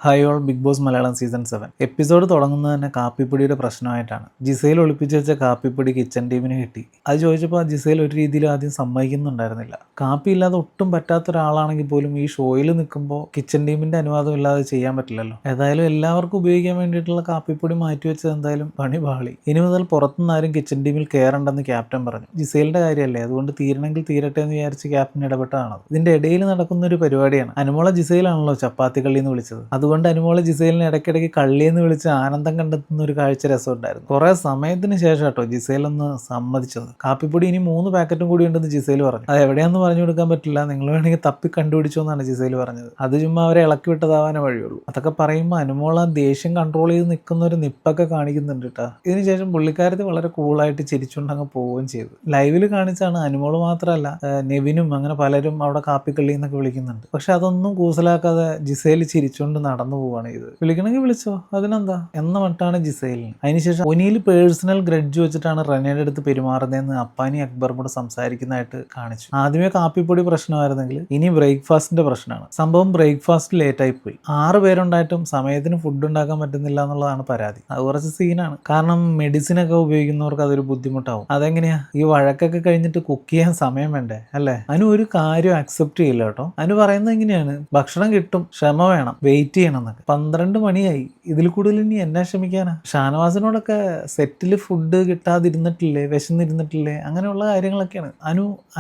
Hi all Bigg Boss Malayalam season 7 episode തുടങ്ങുന്നത് തന്നെ കാപ്പിപ്പൊടിയുടെ പ്രശ്നമായിട്ടാണ്. Gizele ഒളിപ്പിച്ച് വെച്ച കാപ്പിപ്പൊടി കിച്ചൺ ടീമിന് കിട്ടി. അത് ചോദിച്ചപ്പോൾ ജിസേൽ ഒരു രീതിയിൽ ആദ്യം സമ്മതിക്കുന്നുണ്ടായിരുന്നില്ല. കാപ്പി ഇല്ലാതെ ഒട്ടും പറ്റാത്ത ഒരാളാണെങ്കിൽ പോലും ഈ ഷോയിൽ നിൽക്കുമ്പോൾ കിച്ചൺ ടീമിന്റെ അനുവാദം ഇല്ലാതെ ചെയ്യാൻ പറ്റില്ലല്ലോ. ഏതായാലും എല്ലാവർക്കും ഉപയോഗിക്കാൻ വേണ്ടിയിട്ടുള്ള കാപ്പിപ്പൊടി മാറ്റിവെച്ചത് എന്തായാലും പണി പാളി. ഇനി മുതൽ പുറത്തുനിന്ന് ആരും കിച്ചൺ ടീമിൽ കയറണ്ടെന്ന് ക്യാപ്റ്റൻ പറഞ്ഞു. ജിസേലിന്റെ കാര്യമല്ലേ, അതുകൊണ്ട് തീരണമെങ്കിൽ തീരട്ടെ എന്ന് വിചാരിച്ച് ക്യാപ്റ്റൻ ഇടപെട്ടതാണ്. ഇതിന്റെ ഇടയിൽ നടക്കുന്ന ഒരു പരിപാടിയാണ്. അനുമോള ജിസേലാണല്ലോ ചപ്പാത്തി കള്ളി എന്ന് വിളിച്ചത്. അതുകൊണ്ട് അനുമോള് ജിസേലിനെ ഇടയ്ക്കിടയ്ക്ക് കള്ളിയെന്ന് വിളിച്ച് ആനന്ദം കണ്ടെത്തുന്ന ഒരു കാഴ്ച രസമുണ്ടായിരുന്നു. കുറെ സമയത്തിന് ശേഷം കേട്ടോ ജിസേൽ ഒന്ന് സമ്മതിച്ചത്. കാപ്പിപ്പൊടി ഇനി 3 പാക്കറ്റും കൂടി ഉണ്ടെന്ന് ജിസേൽ പറഞ്ഞു. അത് എവിടെയാന്ന് പറഞ്ഞു കൊടുക്കാൻ പറ്റില്ല, നിങ്ങൾ വേണമെങ്കിൽ തപ്പി കണ്ടുപിടിച്ചോ എന്നാണ് ജിസേൽ പറഞ്ഞത്. അത് ചുമ്മാ അവരെ ഇളക്കി വിട്ടതാവാനേ വഴിയുള്ളൂ. അതൊക്കെ പറയുമ്പോൾ അനുമോൾ ആ ദേഷ്യം കൺട്രോൾ ചെയ്ത് നിൽക്കുന്ന ഒരു നിപ്പൊക്കെ കാണിക്കുന്നുണ്ട് കേട്ടോ. ഇതിനുശേഷം പുള്ളിക്കാരത്തി വളരെ കൂളായിട്ട് ചിരിച്ചുകൊണ്ടങ്ങ് പോവുകയും ചെയ്തു. ലൈവിൽ കാണിച്ചാണ് അനുമോള് മാത്രമല്ല നെവിനും അങ്ങനെ പലരും അവിടെ കാപ്പിക്കള്ളി എന്നൊക്കെ വിളിക്കുന്നുണ്ട്. പക്ഷെ അതൊന്നും കൂസലാക്കാതെ ജിസേൽ ചിരിച്ചുകൊണ്ട് നടന്നു പോവാണ് ഇത്. വിളിക്കണമെങ്കിൽ വിളിച്ചോ, അതിനെന്താ എന്ന മട്ടാണ് ജിസേലിന്. അതിനുശേഷം ഒനിയിൽ പേഴ്സണൽ ഗ്രഡ്ജ് വെച്ചിട്ടാണ് റെനയുടെ അടുത്ത് പെരുമാറുന്നതെന്ന് അപ്പാനി അക്ബറും കൂടെ സംസാരിക്കുന്നതായിട്ട് കാണിച്ചു. ആദ്യമേ കാപ്പിപ്പൊടി പ്രശ്നമായിരുന്നെങ്കിൽ ഇനി ബ്രേക്ക്ഫാസ്റ്റിന്റെ പ്രശ്നമാണ്. സംഭവം ബ്രേക്ക്ഫാസ്റ്റ് ലേറ്റ് ആയി പോയി. 6 പേരുണ്ടായിട്ടും സമയത്തിന് ഫുഡ് ഉണ്ടാക്കാൻ പറ്റുന്നില്ല എന്നുള്ളതാണ് പരാതി. അത് കുറച്ച് സീനാണ്. കാരണം മെഡിസിൻ ഒക്കെ ഉപയോഗിക്കുന്നവർക്ക് അതൊരു ബുദ്ധിമുട്ടാവും. അതെങ്ങനെയാ ഈ വഴക്കൊക്കെ കഴിഞ്ഞിട്ട് കുക്ക് ചെയ്യാൻ സമയം വേണ്ടേ അല്ലേ? അനു ഒരു കാര്യം അക്സെപ്റ്റ് ചെയ്യില്ല കേട്ടോ. അനു പറയുന്നത് എങ്ങനെയാണ്, ഭക്ഷണം കിട്ടും, ക്ഷമ വേണം, വെയിറ്റ് ചെയ്യണം എന്നൊക്കെ. 12 മണിയായി, ഇതിൽ കൂടുതൽ ഇനി എന്നാ ക്ഷമിക്കാനാ? ഷാനവാസിനോടൊക്കെ സെറ്റിൽ ഫുഡ് കിട്ടാതിരുന്നിട്ടില്ലേ, വിശന്നിരുന്നിട്ടില്ലേ, അങ്ങനെയുള്ള കാര്യങ്ങളൊക്കെയാണ്.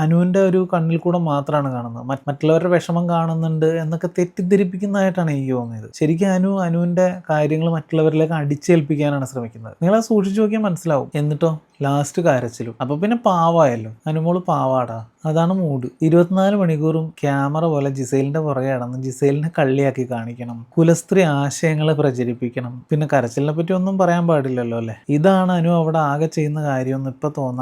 അനുവിന്റെ ഒരു കണ്ണിൽ കൂടെ മാത്രമാണ് കാണുന്നത്. മറ്റുള്ളവരുടെ വിഷമം കാണുന്നുണ്ട് എന്നൊക്കെ തെറ്റിദ്ധരിപ്പിക്കുന്നതായിട്ടാണ് എനിക്ക് തോന്നിയത്. ശരിക്കും അനുവിന്റെ കാര്യങ്ങൾ മറ്റുള്ളവരിലേക്ക് അടിച്ചേൽപ്പിക്കാനാണ് ശ്രമിക്കുന്നത്. നിങ്ങളത് സൂക്ഷിച്ചു നോക്കിയാൽ മനസ്സിലാവും. എന്നിട്ടോ ലാസ്റ്റ് കരച്ചിലും. അപ്പൊ പിന്നെ പാവായല്ലോ, അനുമോള് പാവാടാ. അതാണ് മൂഡ്. 24 മണിക്കൂറും ക്യാമറ പോലെ ജിസേലിന്റെ പുറകെ നടന്ന് ജിസേലിനെ കള്ളിയാക്കി കാണിക്കണം, കുലസ്ത്രീ ആശയങ്ങളെ പ്രചരിപ്പിക്കണം. പിന്നെ കരച്ചിലിനെ പറ്റി ഒന്നും പറയാൻ പാടില്ലല്ലോ അല്ലെ. ഇതാണ് അനു അവിടെ ആകെ ചെയ്യുന്ന കാര്യമൊന്നും ഇപ്പൊ തോന്നാ